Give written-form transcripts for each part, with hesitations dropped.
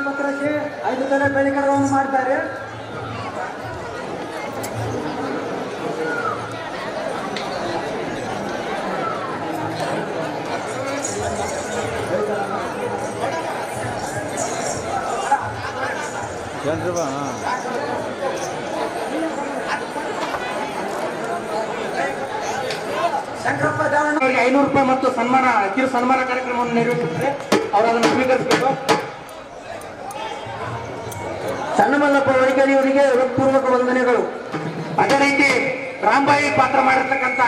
ಪತ್ರಕ್ಕೆ 5 ತರ ಬೆಳೆ ಕಡವನ್ನು ಮಾಡ್ತಾರೆ. ಶಂಕರಪ್ಪ ದಾವಣಗೆರೆ 500 ರೂಪಾಯಿ ಮತ್ತು ಸನ್ಮಾನ ಕಿರು ಸನ್ಮಾನ ಕಾರ್ಯಕ್ರಮವನ್ನು ನೆರವೇರಿಸುತ್ತಾರೆ. ಅವರು ಅದನ್ನು ಸ್ವೀಕರಿಸಬೇಕು. ಸಣ್ಣಮಲ್ಲಪ್ಪ ವೈಕರಿಯವರಿಗೆ ಹೃತ್ಪೂರ್ವಕ ವಂದನೆಗಳು. ಅದೇ ರೀತಿ ರಾಮಬಾಯಿ ಪಾತ್ರ ಮಾಡಿರ್ತಕ್ಕಂಥ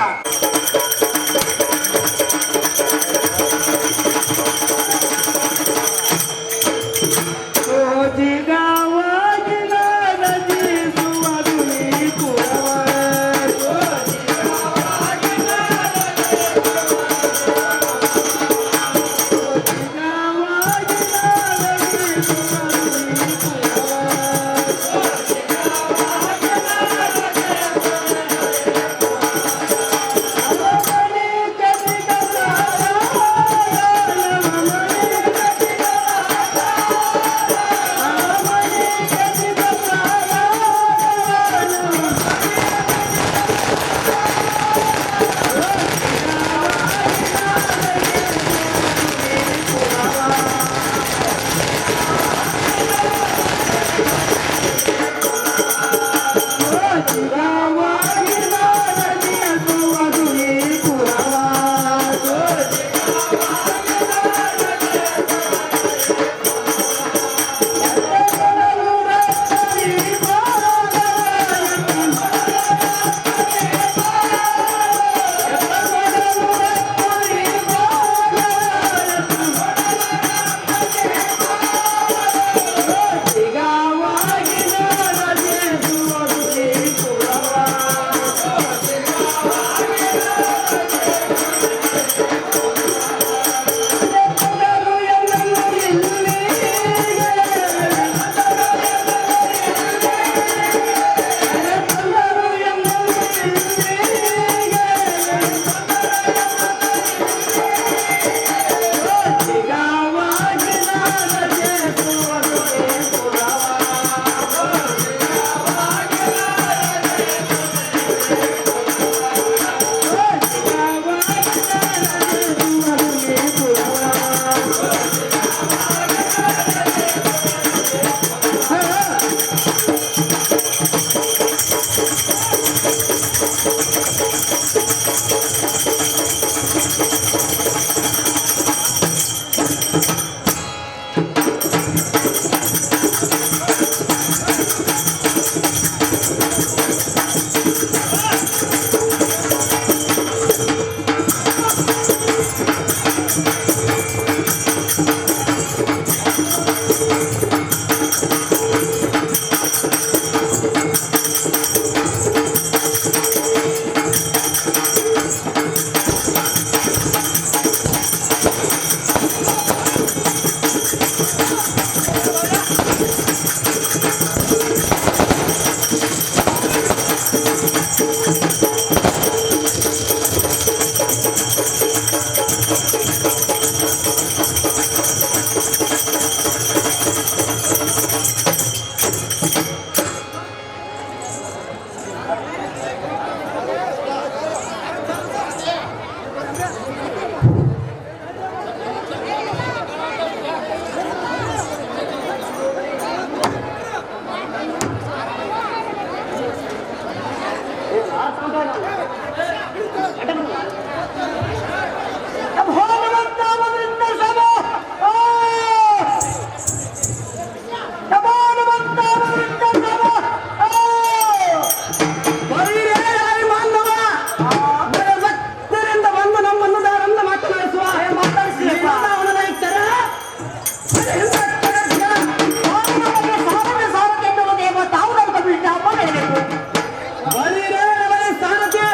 ಸ್ಥಾನಕ್ಕೆ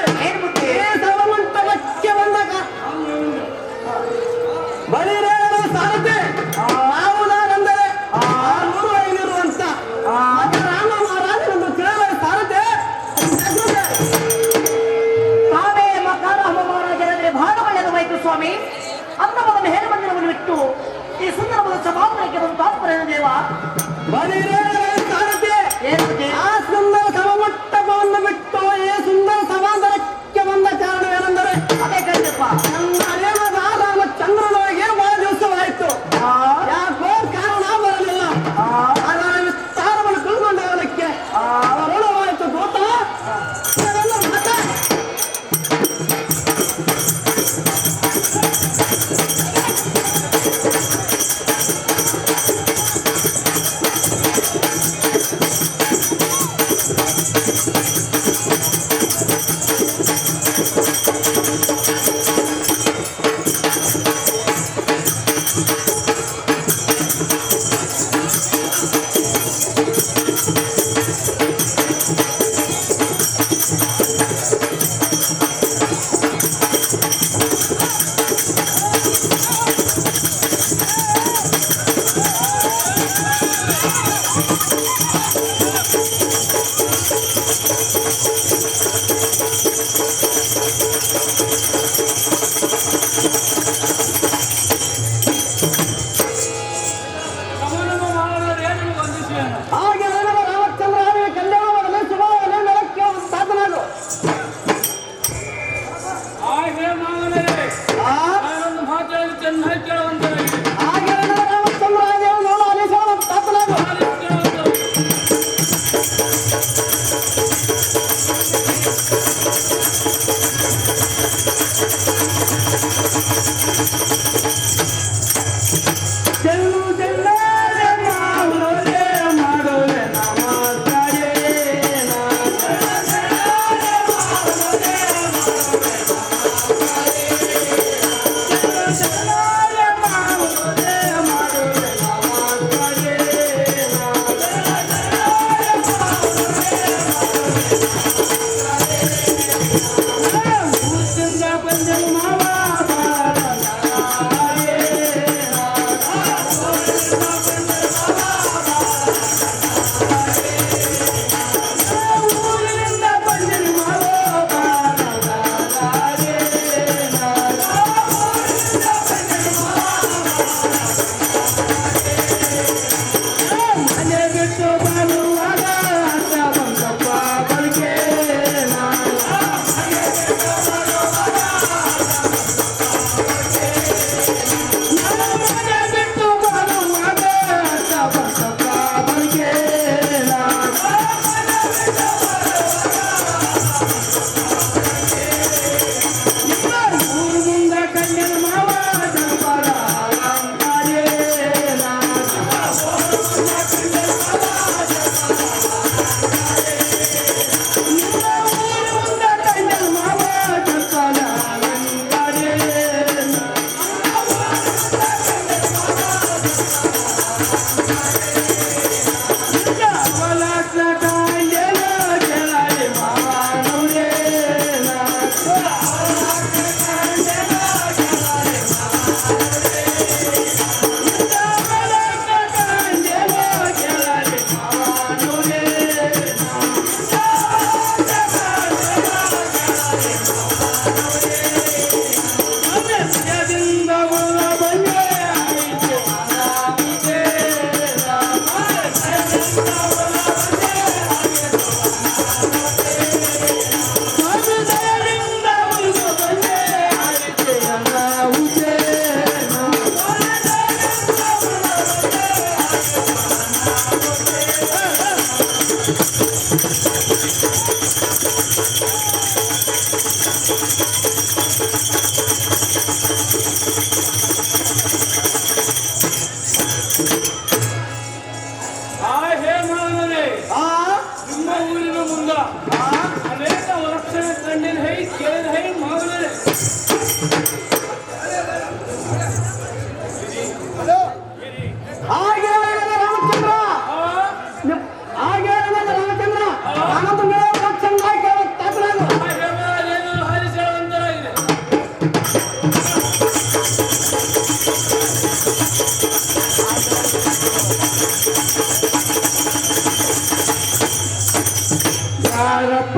Hare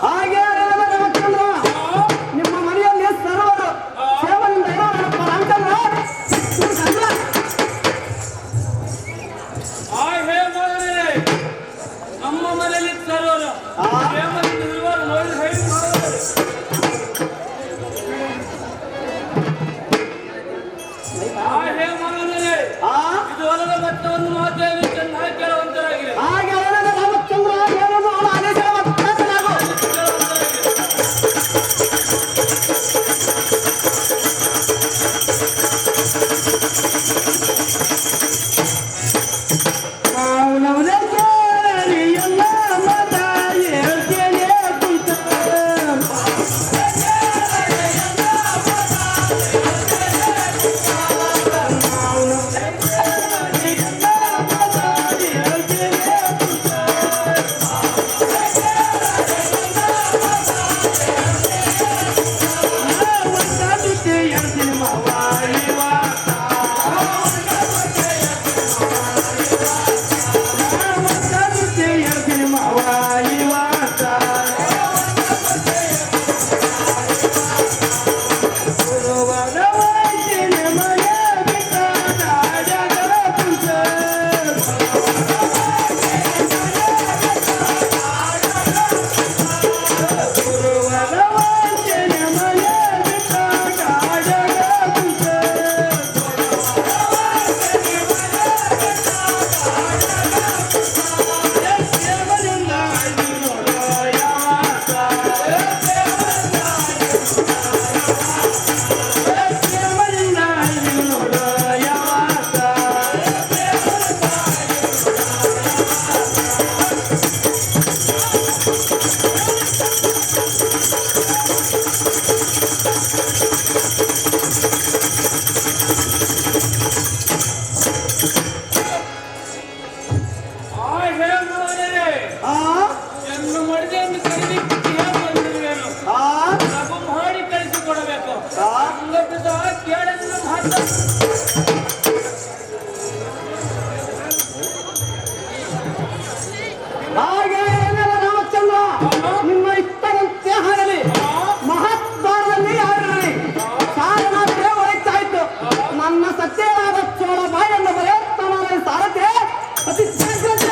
ಹಾಗೆ ರಾಮಚಂದ್ರ, ನಿಮ್ಮ ಮನೆಯಲ್ಲಿ ಸರ್ವರು ಸೇವನಿಂದ ಇರೋರಪ್ಪ ರಾಮಚಂದ್ರ. ನಮ್ಮ ಮನೆಯಲ್ಲಿ ಸರ್ವರು ಸೇವನಿಂದ ಇರುವರು ನೋಡಿ ಹೇಳಿ ಮಾಡೋದು. ಇದು ಹೊಲದ ಮಟ್ಟವನ್ನು ಮಾತೆಯಲ್ಲಿ ಚೆನ್ನಾಗಿ ಕೇಳುವಂತರಾಗಿದೆ. ಹಾಗೆ ರಾಮಚಂದ್ರ ಹೇಳೋದು ಅವಳ ಆದೇಶ ಮಾತನಾಡು. ಹಾಗೆ ರಾಮಚಂದ್ರ, ನಿಮ್ಮ ಇಷ್ಟದಂತೆ ಆಗಲಿ. ಮಹತ್ವಾದಲ್ಲಿ ಆಗಲಿ. ಸಾರನಾಥ್ರೆ ಒಳಿತಾಯ್ತು. ನನ್ನ ಸತ್ಯವಾದ ಚೋಳ ಬಾಯನ್ನು ಬರೆಯುತ್ತಾನ ಸಾರಥ್ಯ ಅತಿ ಜಾಗ್ರತೆ.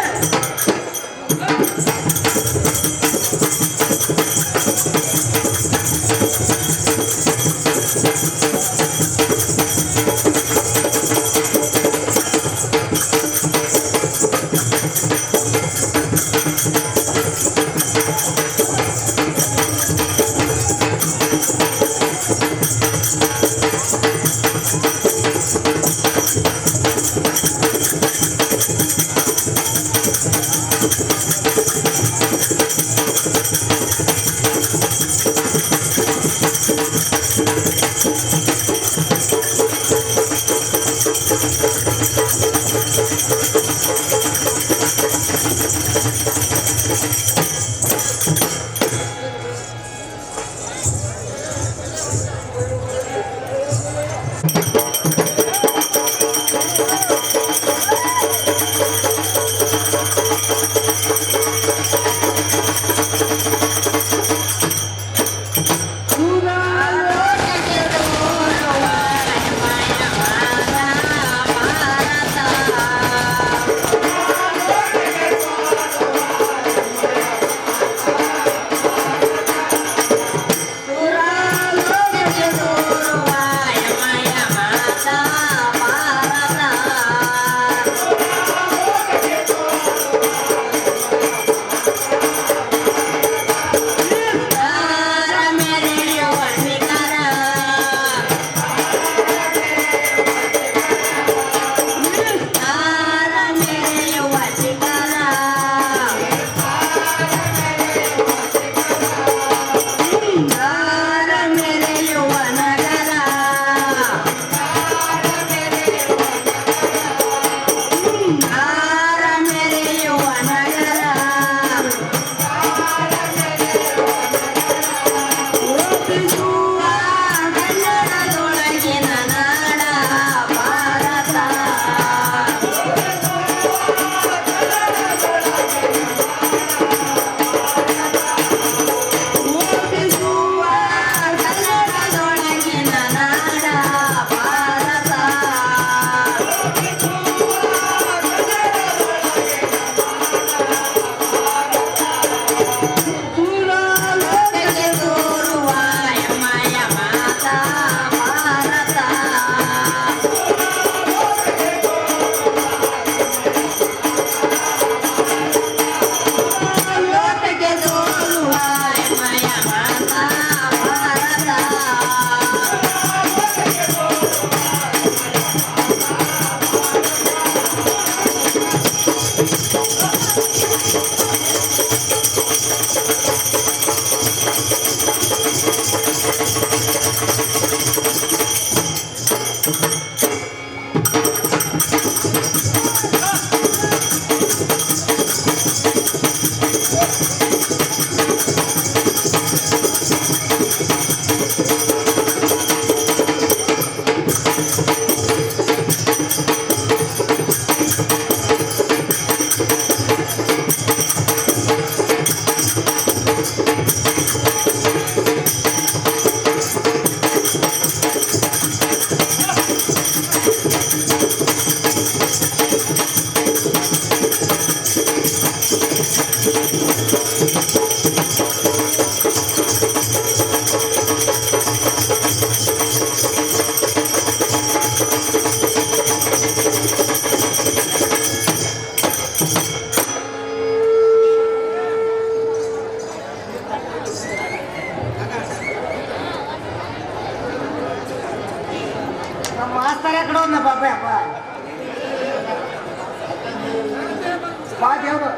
ದೇವ್ರು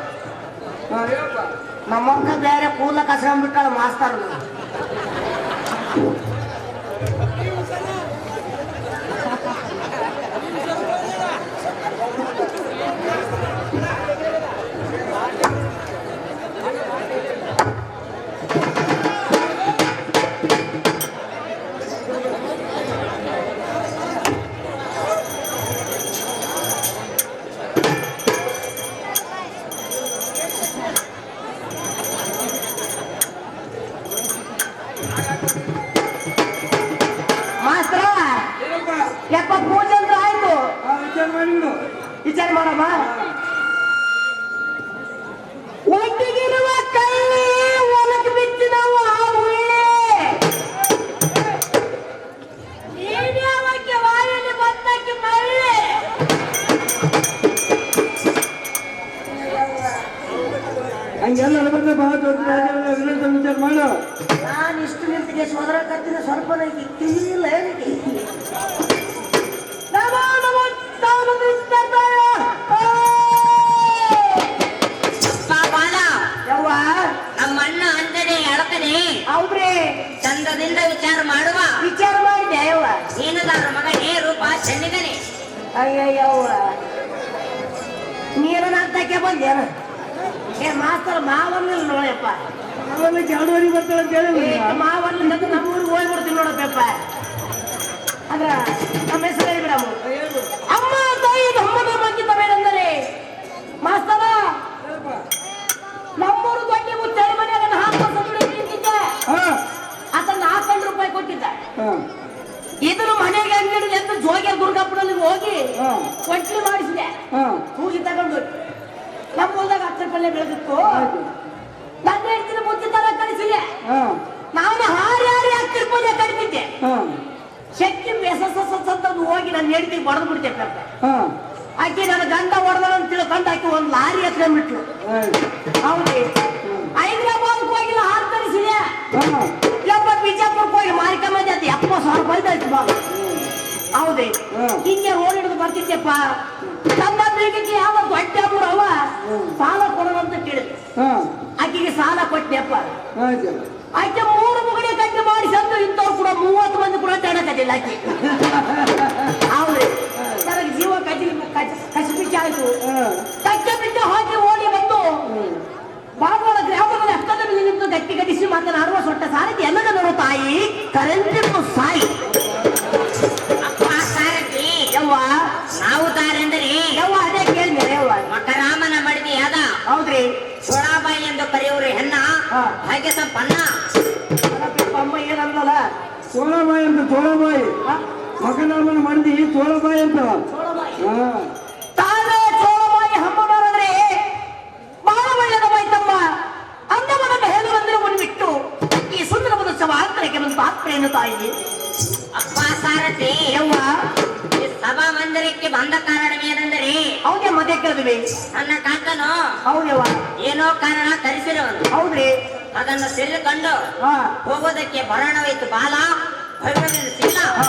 ಹೇಳಪ್ಪ. ನಮ್ಮಕ್ಕ ಬೇರೆ ಕೂಲ ಕಸ್ಕೊಂಡ್ಬಿಟ್ಟಾಳ ಮಾಸ್ತರ್ ಮಾಸ್ತರ ಏನಪ್ಪ? ಯಪ್ಪ ಪೂಜೆ ಅಂದ್ರೆ ಆಯ್ತು ವಿಚಾರ ಮಾಡಿಬಿಡು. ವಿಚಾರ ಮಾಡಮ್ಮ ಒಟ್ಟಿಗಿರುವ ಕಳ್ಳಿ ಒಲಕ್ ಬಿಚ್ಚಿನವ ಉಳ್ಳೆ ನೀನ್ಯಾವಕ್ಕೆ ವಾಯಲ್ಲಿ ಬಂದಕ್ಕೆ ಮಳ್ಳೆ ಹಂಗೆಲ್ಲ ಅನ್ಬಂದ್ರೆ ಬಹಳ ದೊಡ್ಡ ವಿನಂತ ವಿಚಾರ ಮಾಡು. ನಾನು ಇಷ್ಟು ನಿಂತಿಗೆ ಸೋದರ ಕತ್ತಿನ ಸ್ವಲ್ಪ ನನಗೆ ತಿಳಿಯಿಲ್ಲ ಏನಕ್ಕೆ ನಮೋ ನಮೋ ತಾನು ನಿಂತಾಯ. ಬಾಲ ಯವ್ವ ನಮ್ಮಣ್ಣ ಅಂಜನೆ ಅಳಕನೆ ಹೌದ್ರಿ ಚಂದದಿಂದ ವಿಚಾರ ಮಾಡುವ ವಿಚಾರ ಮಾಡಿದೆ ಯವ್ವ ನೀನದಾರ ಮಗನೇ ರೂಪ ಚೆನ್ನಿಗನೆ ಅಯ್ಯಯ್ಯವ್ವ ನೀನು ಅಂತಕ್ಕೆ ಬಂದೇನ ಏ ಮಾಸ್ತರ ಮಾವನ್ನಿಲ್ಲ ನೋಡಪ್ಪ ಅವೆಲ್ಲ ಎರಡೂವರೆಗೆ ಬರ್ತಾಳೆ ಅಂತ ಹೇಳಿ ಮಾವನ್ನಿಂದ ನಮ್ಮೂರಿಗೆ ಹೋಗ್ಬಿಡ್ತೀನಿ ನೋಡಪ್ಪ ಅದ್ರ ನಮ್ಮ ಹೆಸರು ಹೇಳಿಬಿಡಮ್ಮ ಅಮ್ಮ ತಾಯಿ ನಮ್ಮನ್ನ ಮಂಗಿತವೇನೆಂದರೆ ಮಾಸ್ತರ ನಮ್ಮೂರು ದೊಡ್ಡ ಮುತ್ತೇಳಿ ಮನೆಯಾಗ 4 ವರ್ಷ ನಿಂತಿದ್ದೆ ಆತ 400 ರೂಪಾಯಿ ಕೊಟ್ಟಿದ್ದ ಇದನ್ನು ಮನೆಗೆ ಅಂಗಡಿ ಎಂದು ಜೋಗಿಯ ದುರ್ಗಾಪುರಲ್ಲಿ ಹೋಗಿ ಕೊಟ್ಲಿ ಮಾಡಿಸಿದೆ ಕೂಗಿ ತಗೊಂಡು ನಮ್ಮ ಹೊಲದಾಗ 10 ಪಲ್ಲೆ ಬೆಳೆದಿತ್ತು ನನ್ನ ಹೆಂಡತಿನ ಬುದ್ಧಿ ತರ ಕಳಿಸಿದೆ ನಾನು ಹಾರಿ 10 ರೂಪಾಯಿ ಕಡಿತಿದ್ದೆ ಶಕ್ತಿ ಅಂತ ಹೋಗಿ ನನ್ನ ಹೆಂಡತಿಗೆ ಬಡದು ಬಿಡ್ತೇವೆ ಆಕೆ ನನ್ನ ಗಂಡ ಹೊಡೆದ ಅಂತ ತಿಳ್ಕೊಂಡು ಆಕೆ ಒಂದು ಲಾರಿ ಎತ್ಕೊಂಡ್ಬಿಟ್ಲು ಹೌದು ಹೈದರಾಬಾದ್ ಹೋಗಿ ಹಾಲು ತರಿಸಿದೆ ಯಪ್ಪ ಬಿಜಾಪುರಕ್ಕೆ ಹೋಗಿ ಮಾರಿಕಮ್ಮ ಜಾತಿ 70,000 ರೂಪಾಯಿ ಆಯ್ತು ಬಾ ಹೌದೇ ಹಿಂಗೆ ರೋಡ್ ಹಿಡಿದು ಬರ್ತಿದ್ದೆಪ್ಪ ತಮ್ಮ ಬೇಗಕ್ಕೆ ಯಾವ ದೊಡ್ಡ ಅವ ಸಾಲ ಕೊಡೋಣ ಅಂತ ಕೇಳಿದೆ ಆಕೆಗೆ ಸಾಲ ಕೊಟ್ಟೆಪ್ಪ ಆಕೆ 3 ಮುಗಡೆ ಕಟ್ಟಿ ಮಾಡಿಸಂದು ಇಂಥವ್ರು ಕೂಡ 30 ಮಂದಿ ಕೂಡ ತಡಕದಿಲ್ಲ ಆಕೆ ಹೌದ್ರಿ ನನಗೆ ಜೀವ ಕಸಿ ಬಿಚ್ಚ ಆಯ್ತು ಕಚ್ಚೆ ಬಿಟ್ಟ ಹಾಕಿ ಓಡಿ ಬಂದು ಬಾಬುಗಳ ಗ್ರಾಮದಲ್ಲಿ ಅಕ್ಕದಲ್ಲಿ ನಿಂತು ಗಟ್ಟಿ ಗಟ್ಟಿಸಿ ಮಾತನಾಡುವ ಸೊಟ್ಟ ಸಾರಥಿ ಎಲ್ಲದನ್ನು ತಾಯಿ ಕರೆಂಟಿನ್ನು ಸಾಯಿ ಅಪ್ಪ ಸಾರಥಿ ಯವ್ವ ನಾವು ತಾರೆಂದರೆ ಯವ್ವ ಅದೇ ಕೇಳಿದೆ ಯವ್ವ ಮಕರಾಮನ ಮಡದಿ ಅದ ಹೌದ್ರಿ ಚೋಳಾಬಾಯಿ ಎಂದು ಕರೆಯುವರು ಹೆಣ್ಣ ಹಾಗೆ ಸಂಪನ್ನ ಅಮ್ಮ ಏನಂದಲ್ಲ ತೋಳಬಾಯಿ ಅಂತ ತೋಳಬಾಯಿ ಮಗನಾಮನ ಮಂದಿ ತೋಳಬಾಯಿ ಅಂತ ತಾನೇ ಚೋಳಬಾಯಿ ಹಮ್ಮ ಮಾಡಿದ್ರೆ ಬಹಳ ಒಳ್ಳೆಯದ ಬಾಯ್ತಮ್ಮ ಅಂದವನನ್ನು ಹೇಳುವಂದ್ರೆ ಬಿಟ್ಟು ಈ ಸುಂದರವಾದ ಸಭಾಂತರಕ್ಕೆ ಒಂದು ಆತ್ಮೆಯನ್ನು ತಾಯಿ ಅಪ್ಪ ಸಾರಥಿ ಯವ್ವ ಈ ಸಭಾ ಮಂದಿರಕ್ಕೆ ಬಂದ ಕಾರಣವೇನೆಂದರೆ ಹೌದೇ ಮದುವೆ ಕೇಳಿದ್ವಿ ನನ್ನ ಕಾಕನು ಹೌದವ್ವ ಏನೋ ಕಾರಣ ತರಿಸಿರುವನು ಹೌದ್ರಿ ಅದನ್ನು ತಿಳಿದುಕೊಂಡು ಹಾ ಹೋಗೋದಕ್ಕೆ ಬರೋಣವಾಯ್ತು ಬಾಲ ಭಯವಿಲ್ಲ ಹಾ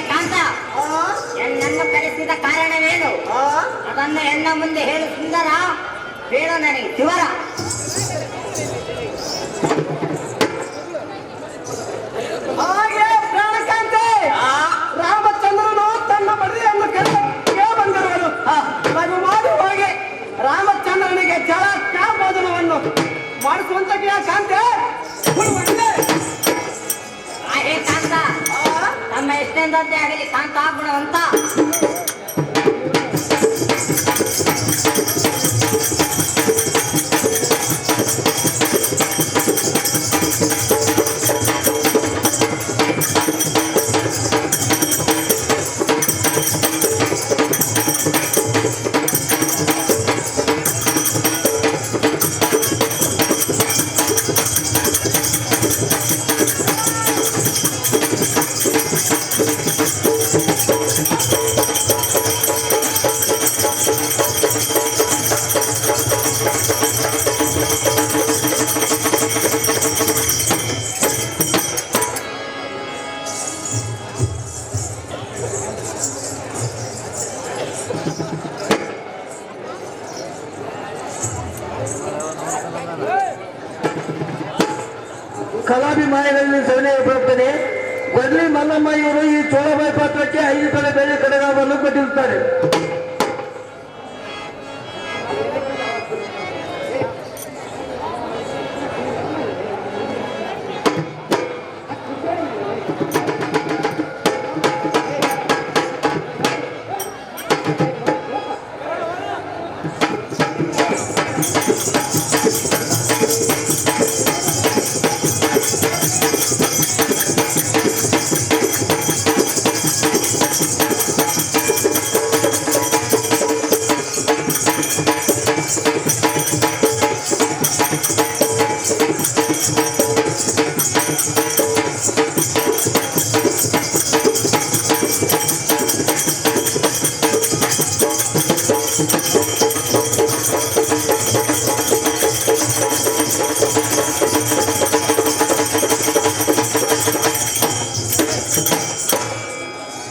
ಕಾಂತ, ಹೆಣ್ಣನ್ನು ಕರೆಸಿದ ಕಾರಣವೇನು? ಅದನ್ನು ಹೆಣ್ಣ ಮುಂದೆ ಹೇಳು ಸುಂದರ, ಹೇಳು ನನಗೆ ಶಿವರ. ಹಾಗೆ ಪ್ರಾಣಕಾಂತೆ ರಾಮಚಂದ್ರನು ತನ್ನ ಮದುವೆಯನ್ನು ಕೇಳ ಬಂದಿರುವನು. ಲಘು ಮಾಡುವಾಗೆ ರಾಮಚಂದ್ರನಿಗೆ ಜಲಕ್ಕ ಬೋಧನವನ್ನು ಮಾಡಿಸುವಂತ ಕಾಂತೆ. ಹಾಗೆ ಕಾಂತ, ನಮ್ಮ ಎಷ್ಟೆಂದಂತೆ ಆಗಲಿ ಕಾಂತ ಗುಣವಂತ. ಕಲಾಭಿಮಾನಿಗಳಲ್ಲಿ ಸರಣಿ ಬರುತ್ತದೆ. ಗೊಡ್ಲಿ ಮಲ್ಲಮ್ಮ ಇವರು ಈ ಚೋಳಬಾಯಿ ಪಾತ್ರಕ್ಕೆ 5 ತೊಲೆ ಬೆಳ್ಳಿ ಕಡಗವನ್ನು ಕೊಟ್ಟಿರುತ್ತಾರೆ.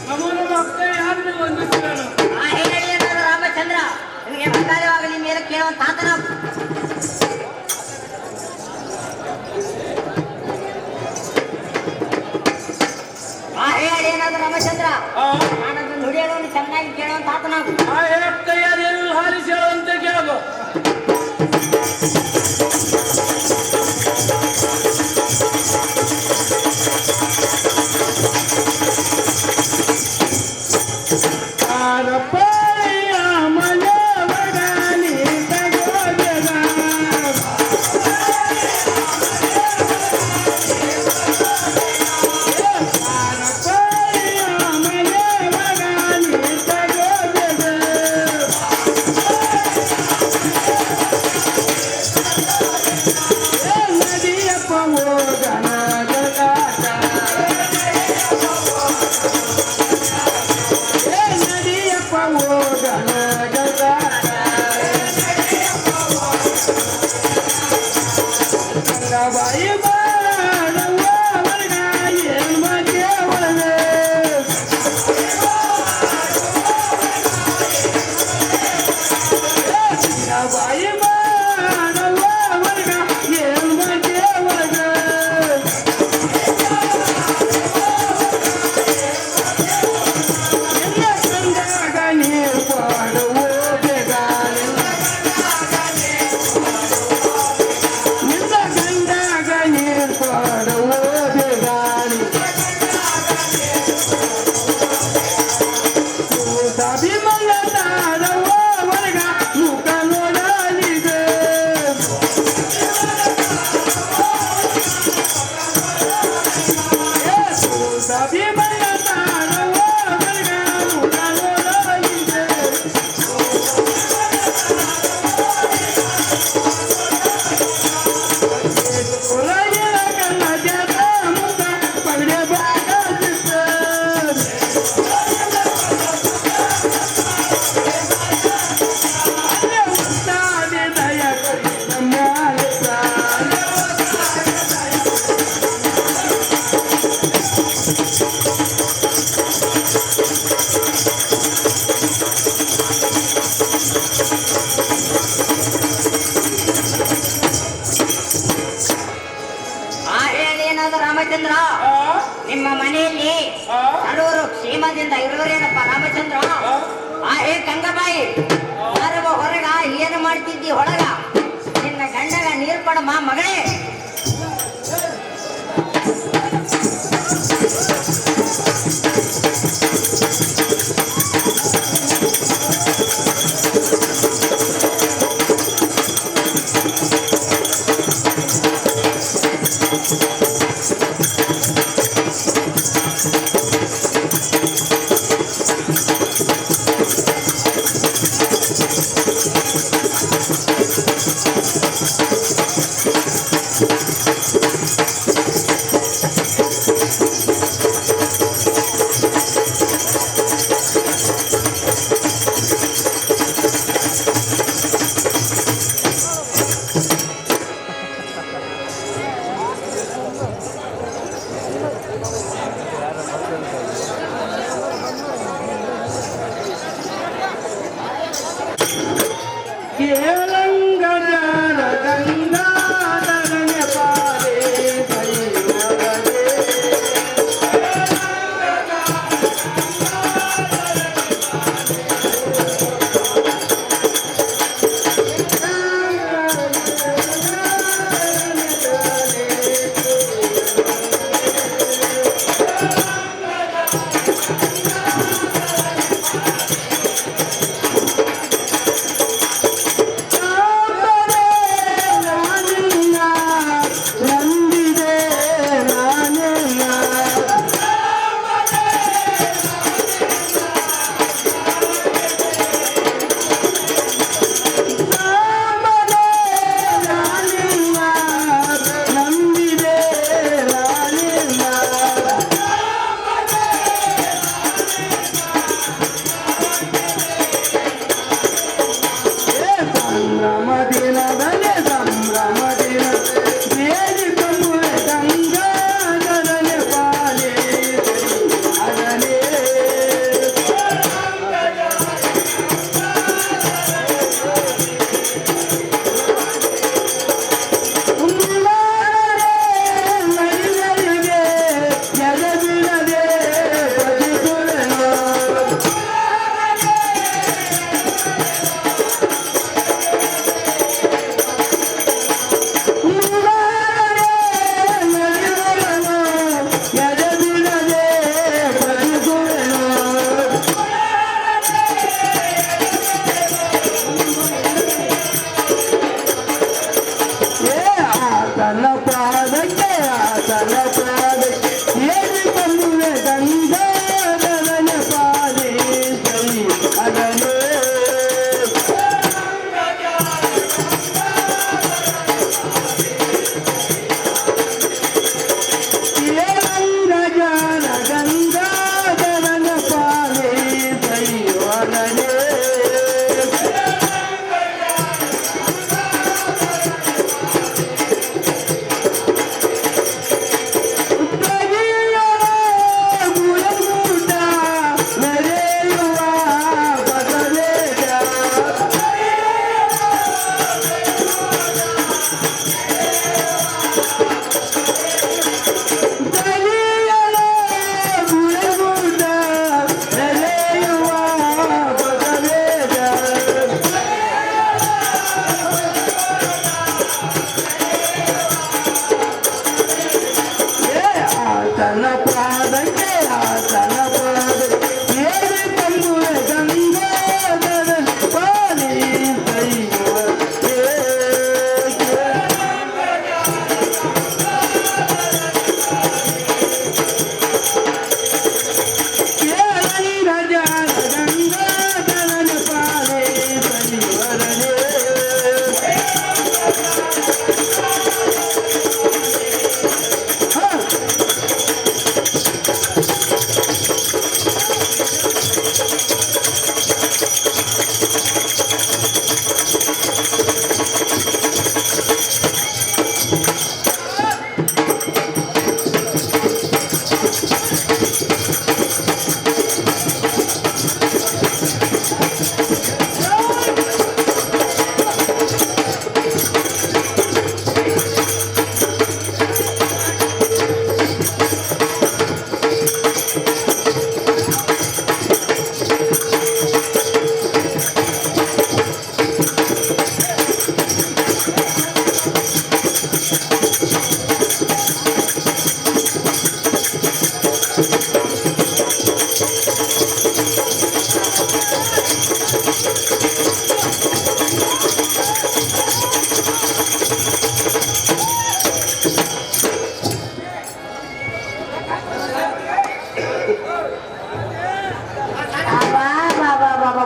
ನಮ್ಮನ್ನು ಭಕ್ತ ಯಾರನ್ನು ವಂದಿಸಿದನು? ಹೇಳಿ ಅನ್ನೋದು ರಾಮಚಂದ್ರ, ನಿಮಗೆ ಬಂಗಾರವಾಗಲಿ ಮೇಲೆ ಕೇಳುವಂತ ಆತನ. ಹೇಳಿ ಏನಾದ್ರು ರಾಮಚಂದ್ರ, ನಾನದು ನುಡಿಯೋದನ್ನು ಚೆನ್ನಾಗಿ ಕೇಳುವಂತ ಆತನಾಗು. ಆ ಕೈಯಾರಿಯಲ್ಲಿ ಹಾರಿಸಿ ಹೇಳುವಂತೆ ಕೇಳದು. ನದಿಯಪ್ಪ ಹೋಗನ ಜಗ ರಾಮಚಂದ್ರ ನಿಮ್ಮ ಮನೆಯಲ್ಲಿ ಸರ್ವರು ಕ್ಷೇಮದಿಂದ ಇರುವರೇನಪ್ಪ ರಾಮಚಂದ್ರ ಹೇ ಗಂಗಾಬಾಯಿ ಹೊರಗ ಹೊರಗ ಏನು ಮಾಡ್ತಿದ್ದಿ ಹೊಳಗ ನಿನ್ನ ಗಂಡಗ ನೀರು ಕೊಡಮ್ಮ ಮಗಳೇ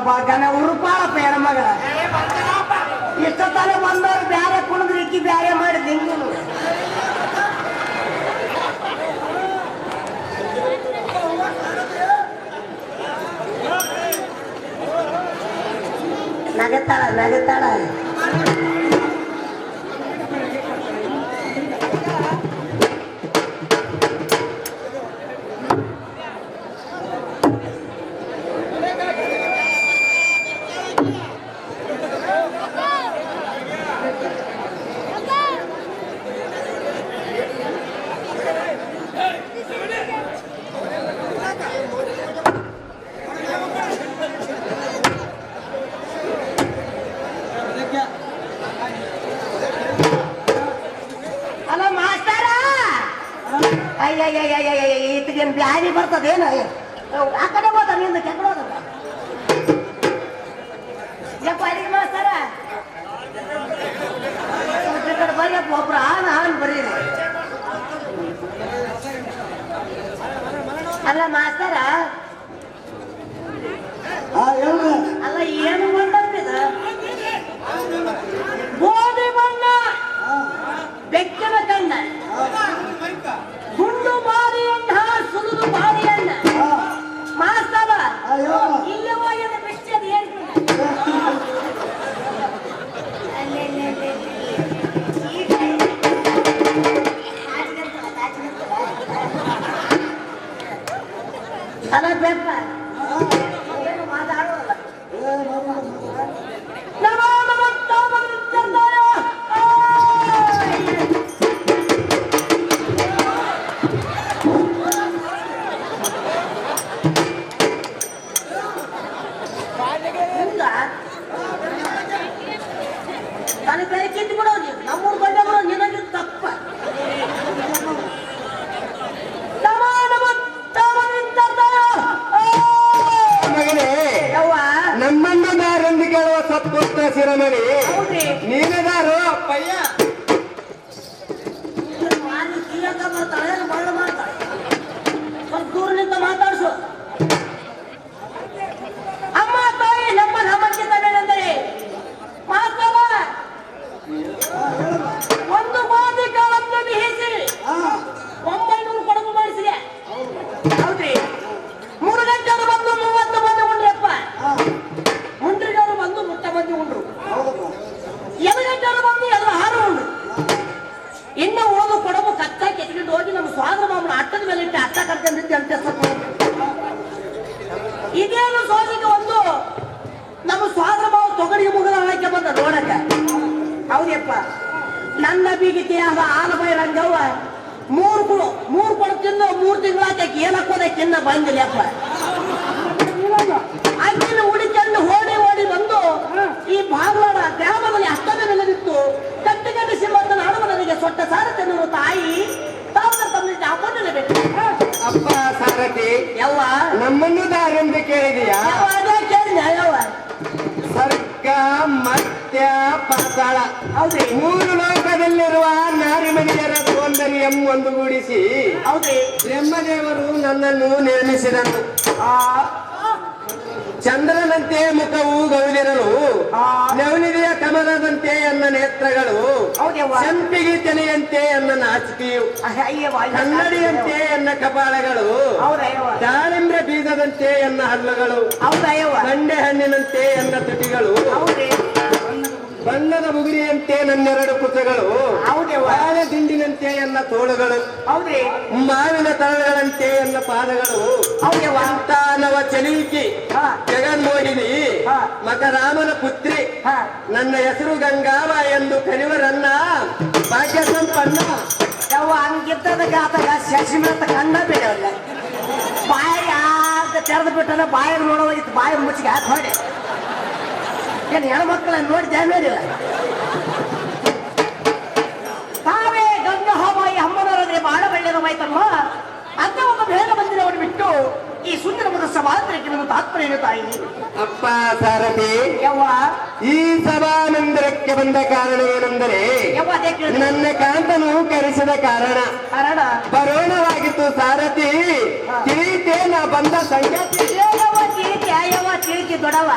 ಬಾಗನ ಉರುಪಾಳಪ್ಪ ಹೆಣ್ಮಗ ಇಷ್ಟೊತ್ತಲೆ ಬಂದವ್ರು ಬ್ಯಾರೆ ಕುಣಿದ್ರೆ ಇಕ್ಕಿ ಬ್ಯಾರೆ ಮಾಡಿ ನಿಂಗೆ ನಗತಾಳ ಅಲ್ಲ ಮಾಸ್ತರ ಈತಗೇನು ಬ್ಯಾರಿ ಬರ್ತದೇನು ಆ ಕಡೆ ಹೋದ ನಿಂದ ಕೆಳಗೋದ ಯಪ್ಪ ಅಡಿಗೆ ಮಾಸ್ತರ ಈ ಕಡೆ ಬರ್ಯಪ್ಪ ಒಬ್ರು ಹಾನ್ ಬರೀರಿ ಅಲ್ಲ ಮಾಸ್ತರ ಅಲ್ಲ ಏನು ಬಂದಿದ ಗೋಧಿ ಬಣ್ಣ ಬೆಕ್ಕಿನ ಕಣ್ಣ ಗುಂಡು ಬಾರಿಯಣ್ಣ ಸುಲಿದು ಬಾರಿಯಣ್ಣ ಮಾಸ್ತರ ಇಲ್ಲೇ ಹೋಗಿದ ಬೆಚ್ಚದ ಅಲ್ಲ ಬೆಪ್ಪ ಏನು ಮಾತಾಡೋಲ್ಲ ನನಗೆ ಬೆಳಕಿದ್ದು ಬಿಡೋ ನೀವು ನಮ್ಮೂರು ಬಂದ ಬಿಡೋ ನಿನಗೆ ತಪ್ಪ ನಮ್ಮಣ್ಣದಾರೆಂದು ಕೇಳುವ ಸತ್ಪುತ್ರ ಶಿರಮಣಿ ನೀನದಾರು ಅಪ್ಪಯ್ಯ ಬರ್ತಾಳೆ ಮರಳು ಮಾಡ್ತಾಳೆ ಸ್ವಲ್ಪ ದೂರನಿಂದ ಮಾತಾಡ್ಸು ಅಮ್ಮ ತಾಯಿ ನಮ್ಮ ನಮ್ಮಂತಿದ್ದೇನೆಂದರೆ ಮಾತಾಡ ಒಂದು ಗೋಧಿ ಕಾಳನ್ನು ಬಿಹಿಸಿ 900 ಕೊಡಗು ಮಾಡಿಸಿದೆ ಹೌದ್ರಿ 3 ಗಂಟೆಯವರು ಬಂದು 30 ಮಂದಿ ಉಂಡ್ರಪ್ಪ ಮುಂಡ್ರಿಗವರು ಬಂದು 30 ಮಂದಿ ಉಂಡ್ರು 7 ಗಂಟೆಯವರು ಬಂದು ಎಲ್ಲ 6 ಉಂಡ್ರು ಇನ್ನು ಹೋಗು ಕೊಡಗು ಕಚ್ಚ ಕೆತ್ಕೊಂಡು ಹೋಗಿ ನಮ್ಮ ಸ್ವಾದ್ರ ಮಾಮನ ಅಟ್ಟದ ಮೇಲೆ ಇಟ್ಟು ಅಟ್ಟ ಕರ್ಕೊಂಡಿದ್ದೆ ಅಂತ ಇದೇನು ಸೋಜಿಗೆ ಒಂದು ನಮ್ಮ ಸ್ವಾದ್ರ ಮಾವ ತೊಗಡಿಗೆ ಮುಗದ ಹಾಕಿ ಬಂದ ನೋಡಕ್ಕ ಹೌದಪ್ಪ ನನ್ನ ಬೀಗಿತಿಯಾದ ಆಲಬೈರಂಗವ್ವ 3 ಕೊಡ ತಿನ್ನು 3 ತಿಂಗಳಾಕೆ ಏನಕ್ಕೋದೆ ಚಿನ್ನ ಬಂದಿಲ್ಲಪ್ಪ ಅಕ್ಕಿನ ಹುಡಿಕೊಂಡು ಓಡಿ ಬಂದು ಈ ಬಾಗ್ಲಾಡ ಗ್ರಾಮದಲ್ಲಿ ಅಷ್ಟದ ಮೇಲೆ ನಿಂತು ಕಟ್ಟಿಸಿ ಬಂದ ನನಗೆ ಸೊಟ್ಟ ಸಾರತೆನ್ನು ತಾಯಿ ತಮ್ಮ ಅಪ್ಪನೇ ಬೇಕು ಅಪ್ಪ ಸಾರಥಿ ಯವ್ವ ನಮ್ಮನ್ನು ದಾರೆಂದು ಕೇಳಿದೀಯಾ ಅದೇ ಕೇಳಿದ ಯವ್ವ ಸ್ವರ್ಗ ಮತ್ಯ ಪಾತಾಳ ಹೌದ್ರಿ 3 ಲೋಕದಲ್ಲಿರುವ ನಾರಿಮಣಿಯರ ಸೌಂದರ್ಯಂ ಒಂದುಗೂಡಿಸಿ ಹೌದ್ರಿ ಬ್ರಹ್ಮದೇವರು ನನ್ನನ್ನು ನೇಮಿಸಿದನು ಚಂದ್ರನಂತೆ ಮುಖವು ಗೌಲಿರಲು ನವನಿಧಿಯ ಕಮಲದಂತೆ ಎನ್ನ ನೇತ್ರಗಳು ಸಂಪಿಗೆ ತೆನೆಯಂತೆ ಎನ್ನ ನಾಚಿಕೆಯು ಕನ್ನಡಿಯಂತೆ ಎನ್ನ ಕಪಾಳಗಳು ದಾಳಿಂಬ್ರೆ ಬೀಜದಂತೆ ಎನ್ನ ಹಲ್ಲುಗಳು ಗಂಡೆ ಹಣ್ಣಿನಂತೆ ಎನ್ನ ತುಟಿಗಳು ಬಣ್ಣದ ಮುಗುರಿಯಂತೆ ನನ್ನೆರಡು ಕುಚಗಳು ಬಾಳೆ ದಿಂಡಿನಂತೆ ಎನ್ನ ತೋಳುಗಳು ಮಾವಿನ ತಳಗಳಂತೆ ಎನ್ನ ಪಾದಗಳು ಸಂತಾನವ ಚಲೀಕಿ ಜಗನ್ಮೋಹಿನಿ ಮಕರಾಮನ ಪುತ್ರಿ ನನ್ನ ಹೆಸರು ಗಂಗಾವ ಎಂದು ಕರೆಯುವರನ್ನ ಭಾಗ್ಯ ಸಂಪನ್ನ ಹಂಗಿದ್ದದ ಗಾತಗ ಶಶಿಮಂತ ಕಂಡ ಬೇಡವಲ್ಲ ಬಾಯಿ ತೆರೆದು ಬಿಟ್ಟಲ್ಲ ಬಾಯಿ ನೋಡೋಗಿತ್ತು ಬಾಯಿ ಮುಚ್ಚಿಗೆ ಹಾಕಿ ಹೊಡೆ ಏನು ಹೆಣ್ಮಕ್ಳನ್ನ ನೋಡಿದ್ಯಾ ನೋಡಿಲ್ಲ ತಾವೇ ಗಂಗ ಹೋಮಾಯಿ ಅಮ್ಮನವರದ್ರೆ ಬಹಳ ಒಳ್ಳೆಯದು ಮಾಯ್ತಮ್ಮ ಅಂತ ಒಬ್ಬ ಬೇಗ ಬಂದಿರೋರು ಬಿಟ್ಟು ಈ ಸುಂದರ ಮುದ ಸಭಾಂತರಕ್ಕೆ ನಮ್ಮ ತಾತ್ಪರ್ಯ ತಾಯಿ ಅಪ್ಪ ಸಾರಥಿ ಯವ್ವ ಈ ಸಭಾಮಂದಿರಕ್ಕೆ ಬಂದ ಕಾರಣವೇನೆಂದರೆ ಯವ್ವ ಅದೇ ಕೇಳಿದ ನನ್ನ ಕಾಂತನು ಕರೆಸಿದ ಕಾರಣ ಕಾರಣ ಬರೋಣವಾಗಿತ್ತು ಸಾರಥಿ ತಿಳಿತೇ ನಾ ಬಂದ ಸಂಗತಿ ಯವ್ವ ತಿಳಿತಿ ಹುಡುಗಿ ದೊಡವ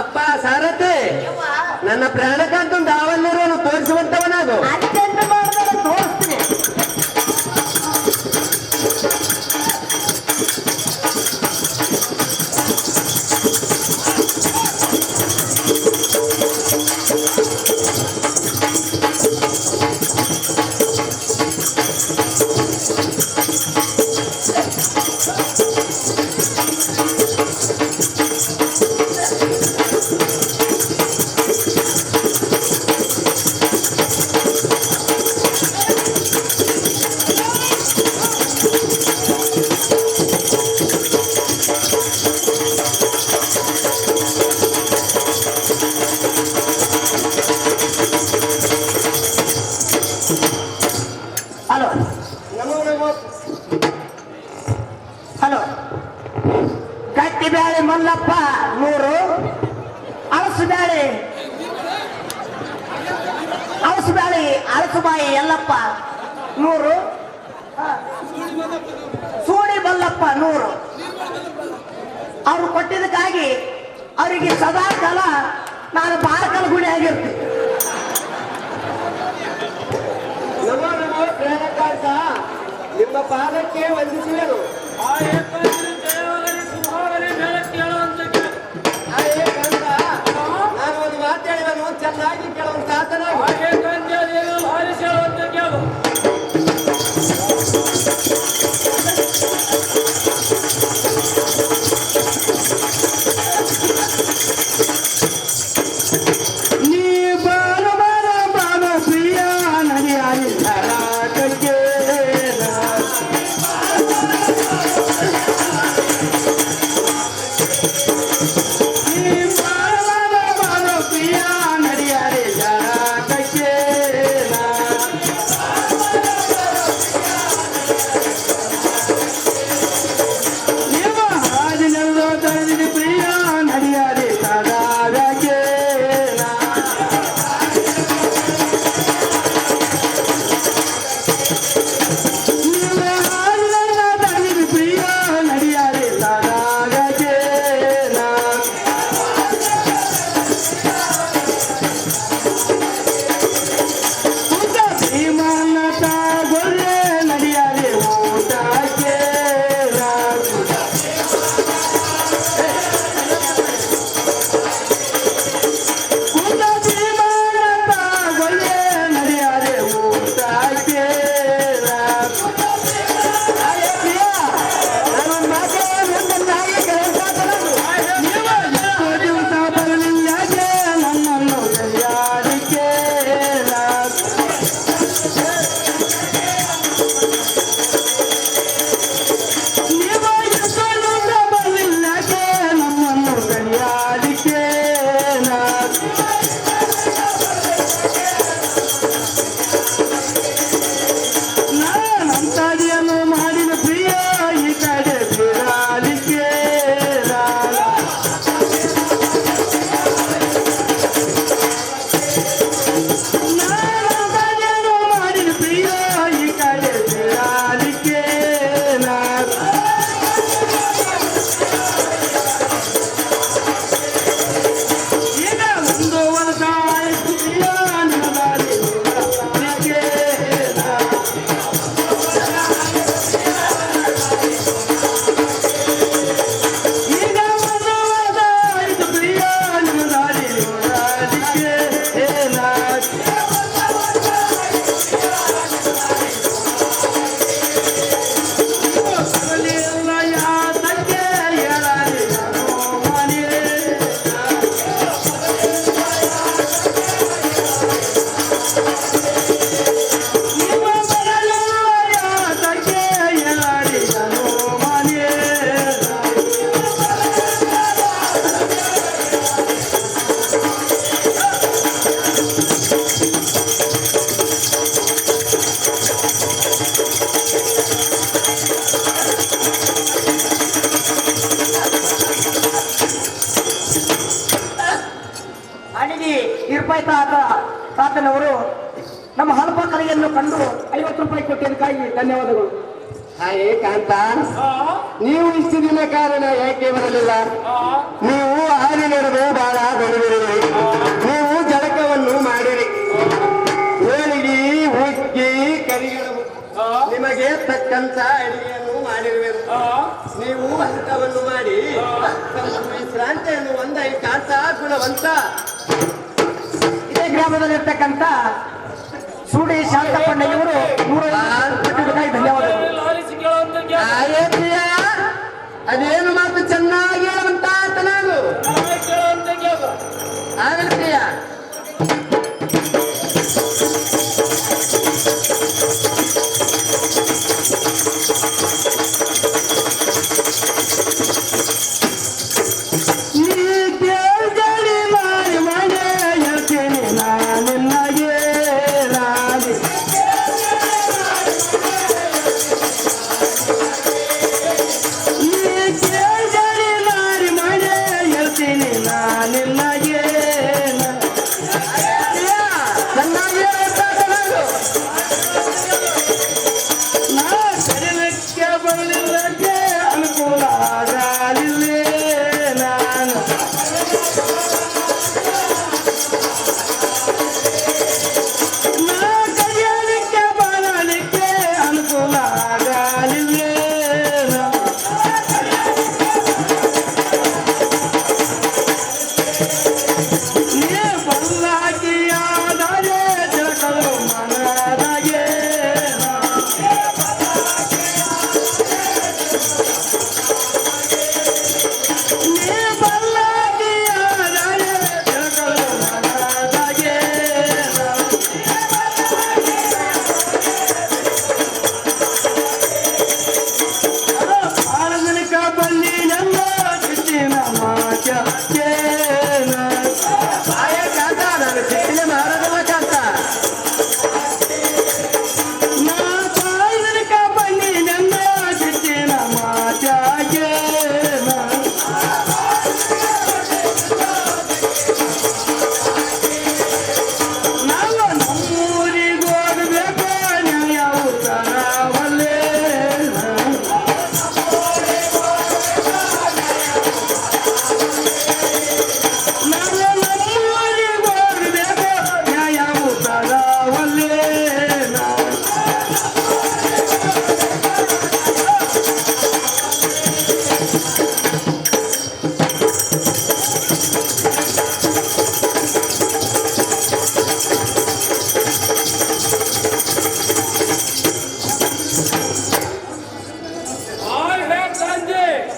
ಅಪ್ಪ ಸಾರಥಿ ನನ್ನ ಪ್ರಾಣಕ್ಕಂತೂ ದಾವಲ್ಲಿರೋನು ತೋರಿಸುವಂತವನಾಗು ಅತ್ಯಂತ ಮಾಡಿದ್ರೆ ತೋರಿಸ್ತೀನಿ. ಹಲೋ ಹಲೋ ಗಟ್ಟಿ ಬ್ಯಾಳೆ ಮಲ್ಲಪ್ಪ 100, ಅಳಸು ಬ್ಯಾಳೆ ಅಳಸುಬಾಯಿ ಯಲ್ಲಪ್ಪ 100, ಸೂಡಿ ಮಲ್ಲಪ್ಪ 100. ಅವ್ರು ಕೊಟ್ಟಿದ್ದಕ್ಕಾಗಿ ಅವರಿಗೆ ಸದಾ ಕಾಲ ನಾನು ಬಾರಕಲ್ ಗುಡಿ ಆಗಿರ್ತೀನಿ. ನಿಮ್ಮ ಪಾದಕ್ಕೆ ವಂದಿಸುವೆನು. ಆ ಏಕಾಂಗಿರಿ ಜಯವಾಗಲಿ ಶುಭವಾಗಲಿ ಮೇಲಕ್ಕೆ ಹೇಳುವಂತ ನಾನು ಒಂದು ಮಾತು ಹೇಳಿದನು ಚೆನ್ನಾಗಿ ಕೇಳುವಂತ ಆತನಾಗು. ಆ ಏಕಾಂಗಿಯನ್ನು ಹಾರಿಸಿ ಹೇಳುವಂತ ಕೇಳು. ನೀ ಬಾನು ಬಾನು ಬಾನು ಪ್ರಿಯ ನಡಿಯಾಗಿ ಕಕ್ಕೆ ರೂಪಾಯಿ ತಾತನವರು ನಮ್ಮ ಹಲಪ ಕಲೆಯನ್ನು ಕಂಡು 50 ರೂಪಾಯಿ ಕೊಟ್ಟಿದ್ದಕ್ಕಾಗಿ ಧನ್ಯವಾದಗಳು. ಹಾಯೇ ಕಾಂತ, ಆ, ನೀವು ಇಷ್ಟು ದಿನ ಕಾರಣ ಯಾಕೆ ಬರಲಿಲ್ಲ? ಆ, ನೀವು ಹಾರಿ ನಡೆದು ಬಹಳ ಬೆಳೆದಿರಿ. ನೀವು ಜಳಕವನ್ನು ಮಾಡಿರಿ, ಹೋಳಿಗೆ ಹುಗ್ಗಿ ಕರಿಗಳು ನಿಮಗೆ ತಕ್ಕಂತ ಅಡಿಗೆಯನ್ನು ಮಾಡಿರುವೆವು. ನೀವು ಊಟವನ್ನು ಮಾಡಿ ತಮ್ಮ ವಿಶ್ರಾಂತಿಯನ್ನು ಒಂದಾಗಿ ಕಾಂತ ಗುಣವಂತ. ಇದೇ ಗ್ರಾಮದಲ್ಲಿರ್ತಕ್ಕಂಥ ಸೂಡಿ ಶಾಂತಪ್ಪಣ್ಣ ಇವರು 150 ರೂಪಾಯಿ ಧನ್ಯವಾದಗಳು. ಲಾರಿಸಿ ಕೇಳುವಂತ ಕೇಳು. ಆಯತಿಯ ಅದೇನು ಮಾತು ಚೆನ್ನಾಗಿ ಹೇಳುವಂತ ನಾನು ಕೇಳುವಂತ ಕೇಳು. ಆಗಲ್ತೀಯ.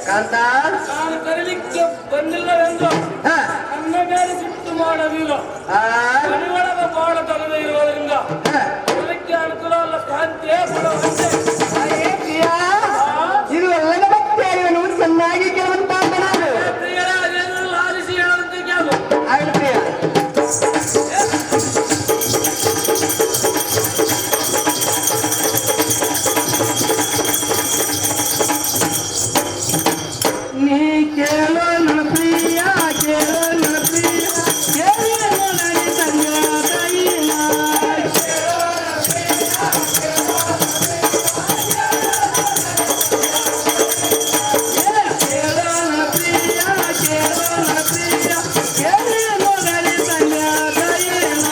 ಕಾಂತ ನಾನು ಕರೀಲಿಕ್ಕೆ ಬಂದಿಲ್ಲವೆಂದು ಹ, ನನ್ನ ಮೇಲೆ ಸಿಟ್ಟು ಮಾಡಲಿಲ್ಲ. ಆ, ಮನೆಯೊಳಗೆ ಬಾಳ ತಗದೆ ಇರುವುದರಿಂದ ಹ. ಅದಕ್ಕೆ ಅನುಕೂಲ ಅಲ್ಲ. ಕಾಂತಿಯೇ ಕೊಡುವಂತೆ. ಆಯತಿಯ ಇದು ಎಲ್ಲದ ಭಕ್ತಿಯನ್ನು ಚೆನ್ನಾಗಿ ಕೇಳುವಂತ ನಾನು ಪ್ರಿಯರ ಅದೇನು ಲಾಲಿಸಿ ಹೇಳುವಂತೆ ಕೇಳು. ಆಗ್ತೀಯ. ನೀ ಕೇಳೋ ನನ್ನ ಪ್ರಿಯ, ಕೇಳೋ ನನ್ನ ಪ್ರಿಯ, ಕೇಳೋ ನನಗೆ ತಂಗ ತಾಯಿನ. ಕೇಳೋ ನನ್ನ ಪ್ರಿಯ, ಕೇಳೋ ನನ್ನ ಪ್ರಿಯ, ಕೇಳೋ ನನಗೆ ತಂಗ ತಾಯಿನ.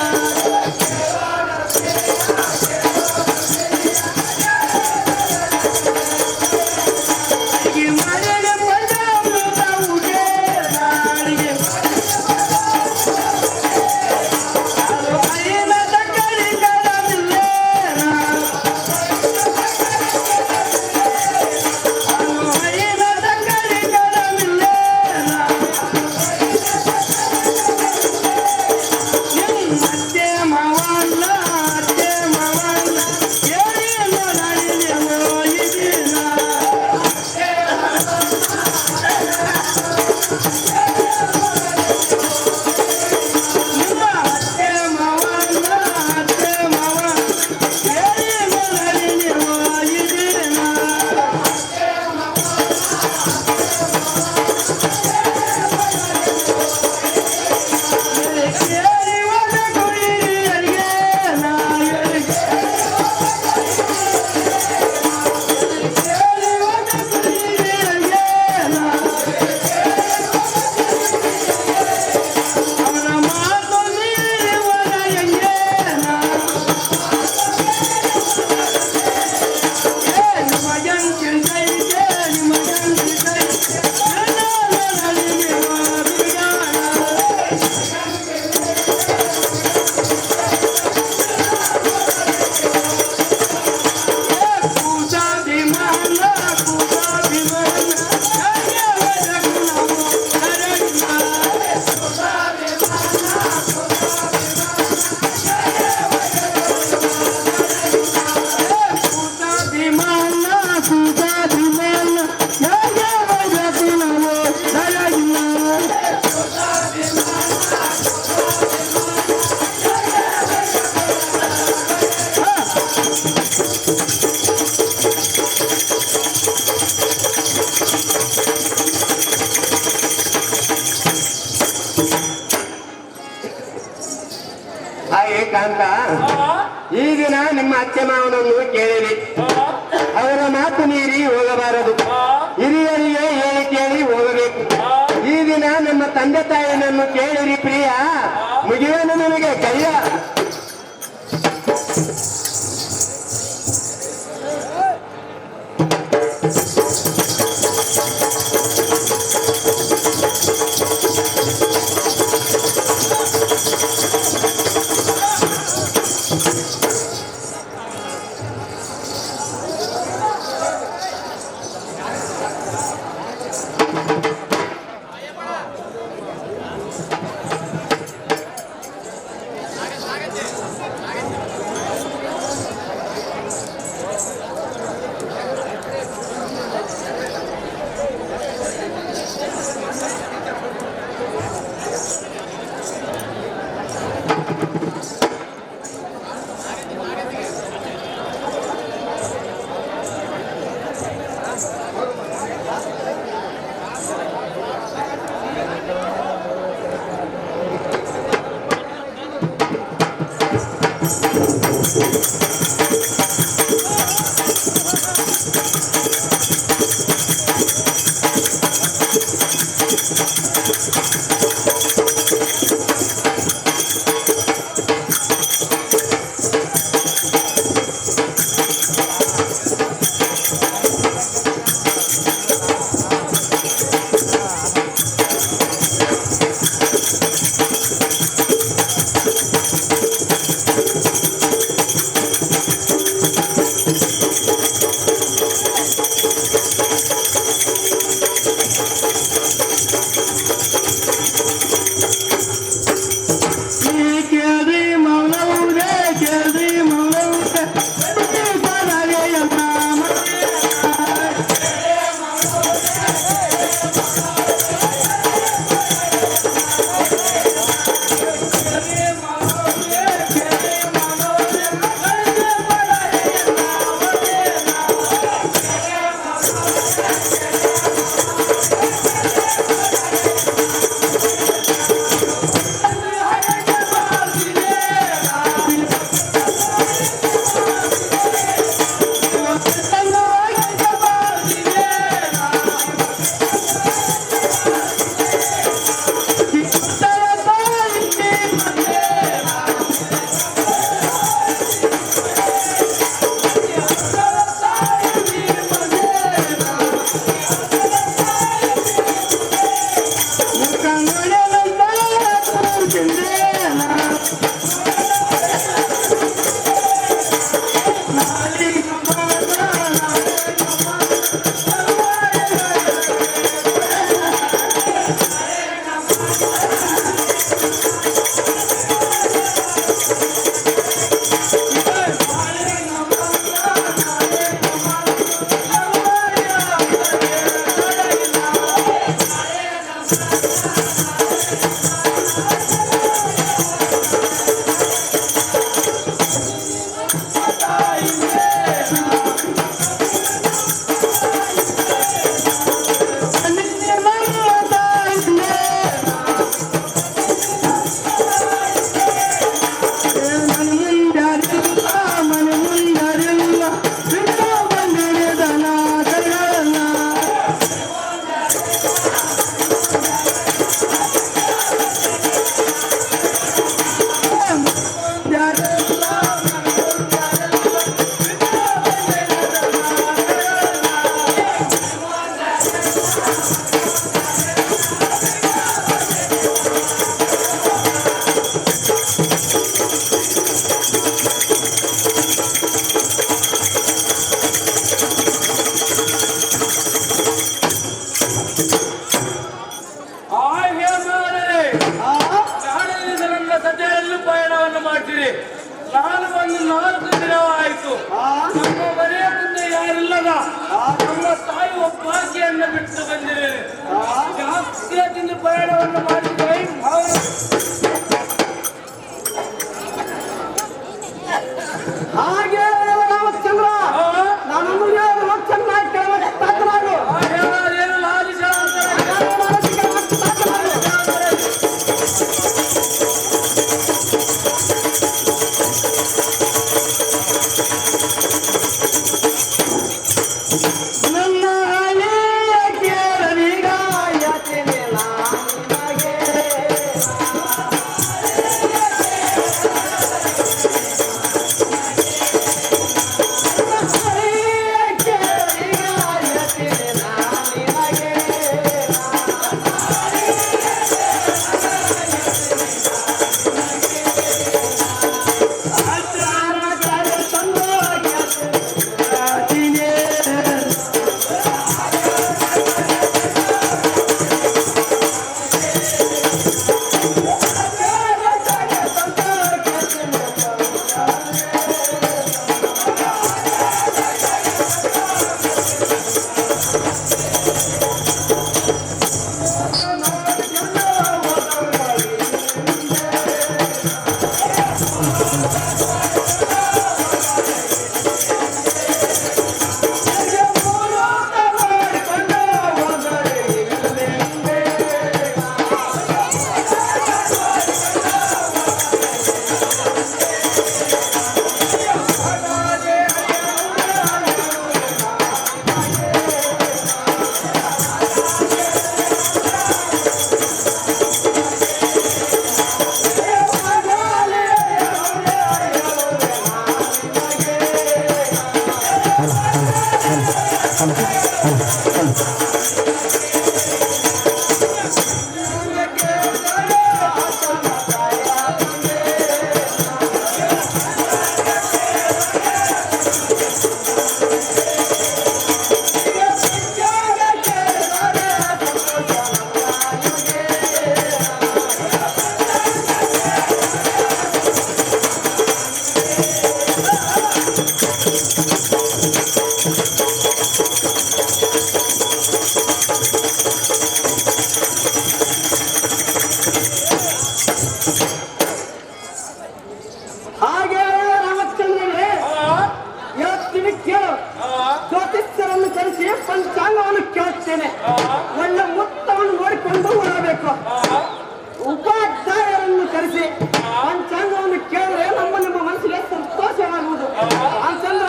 ಅತ್ತೆ ಮಾವನನ್ನು ಕೇಳಿರಿ. ಅವರ ಮಾತು ಮೀರಿ ಹೋಗಬಾರದು. ಹಿರಿಯರಿಗೆ ಹೇಳಿ ಕೇಳಿ ಹೋಗಬೇಕು. ಈ ದಿನ ನಮ್ಮ ತಂದೆ ತಾಯಿನನ್ನು ಕೇಳಿರಿ ಪ್ರಿಯ, ಮುಗಿಯನು ನಿಮಗೆ ಕೈಯ. ನಾನು ಬಂದು 4 ದಿನವಾಯಿತು. ನಮ್ಮ ಮನೆಯ ಮುಂದೆ ಯಾರಿಲ್ಲದ ನಮ್ಮ ತಾಯಿ ಒಬ್ಬಾಕಿಯನ್ನು ಬಿಟ್ಟು ಬಂದಿದ್ದೇನೆ. ಜಾಸ್ತಿಯಾಗಿ ಪ್ರಯಾಣವನ್ನು ಮಾಡಿದ್ದೇವೆ. ಹಾಗೆ ರಾಮಚಂದ್ರ ನಾನು ಹಾಗೆ ರಾಮಚಂದ್ರನಿಗೆ ಹೇಳ್ತೀನಿ ಕೇಳು. ಜ್ಯೋತಿಷ್ಯರನ್ನು ಕರೆಸಿ ಪಂಚಾಂಗವನ್ನು ಕೇಳುತ್ತೇನೆ. ಒಳ್ಳೆ ಮುತ್ತವನ್ನು ನೋಡಿಕೊಂಡು ಹೊರಬೇಕು. ಉಪಾಧ್ಯಾಯರನ್ನು ಕರೆಸಿ ಪಂಚಾಂಗವನ್ನು ಕೇಳಿದ್ರೆ ನಿಮ್ಮ ಮನಸ್ಸಿಗೆ ಸಂತೋಷವಾಗುವುದು. ರಾಮಚಂದ್ರ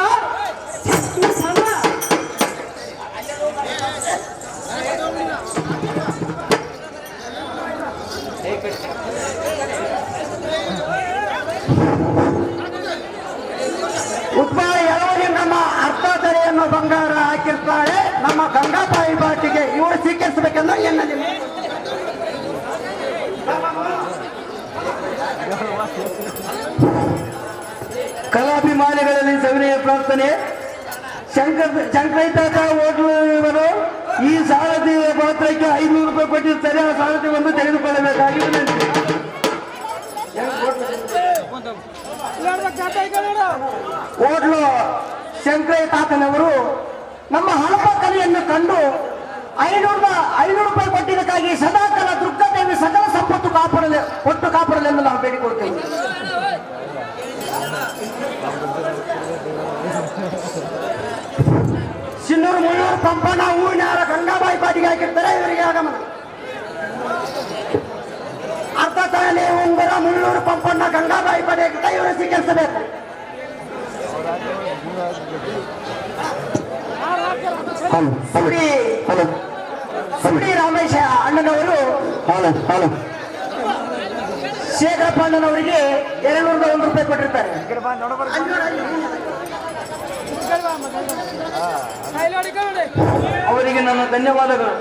ಉತ್ಪಾದ ಯಾವಾಗ ನಮ್ಮ ಅರ್ಥಾಧರೆಯನ್ನು ಬಂಗಾರ ಹಾಕಿರ್ತಾಳೆ ನಮ್ಮ ಗಂಗಾಬಾಯಿ ಬಾಟಿಗೆ ಇವರು ಸ್ವೀಕರಿಸಬೇಕೆಂದು ಎನ್ನಲಿಲ್ಲ. ಕಲಾಭಿಮಾನಿಗಳಲ್ಲಿ ಸವಿನಯ ಪ್ರಾರ್ಥನೆ. ಶಂಕರೈತಾತ ಹೋಟೆಲ್ ಈ ಸಾರಥಿ ಪಾತ್ರಕ್ಕೆ 500 ರೂಪಾಯಿ ಕೊಟ್ಟಿರ್ತಾರೆ. ಆ ಸಾರಥಿಯನ್ನು ತೆಗೆದುಕೊಳ್ಳಬೇಕಾಗಿದೆ. ಹೋಟ್ಲು ಶಂಕರಯ್ಯ ತಾತನವರು ನಮ್ಮ ಹಣಪ ಕಲೆಯನ್ನು ಕಂಡು 500 ರೂಪಾಯಿ ಕೊಟ್ಟಿದ್ದಕ್ಕಾಗಿ ಸದಾಕಾಲ ದುರ್ಗದೇವಿ ಸಕಲ ಸಂಪತ್ತು ಕಾಪಾಡಲೆಂದು ನಾವು ಬೇಡಿಕೊಳ್ತೇವೆ. ಸಿನ್ನೂರು ಮುಳ್ಳೂರು ಪಂಪನ ಹೂವಿನಾರ ಗಂಗಾಬಾಯಿ ಪಾಟಿಗೆ ಹಾಕಿರ್ತಾರೆ. ಇವರಿಗೆ ಆಗಮನ ಅರ್ಥ ತಾನೇ ಉಂಗುರ ಮುಳ್ಳೂರು ಪಂಪಣ್ಣ ಗಂಗಾಬಾಯಿ ಪಾಟಿ ಹಾಕಿರ್ತಾರೆ. ಇವರು ಸ್ವೀಕರಿಸಬೇಕು. ಸುಡಿ ರಾಮೇಶ ಅಣ್ಣನವರು ಶೇಖರಪ್ಪ ಅಣ್ಣನವರಿಗೆ 201 ರೂಪಾಯಿ ಕೊಟ್ಟಿರ್ತಾರೆ. ಅವರಿಗೆ ನನ್ನ ಧನ್ಯವಾದಗಳು.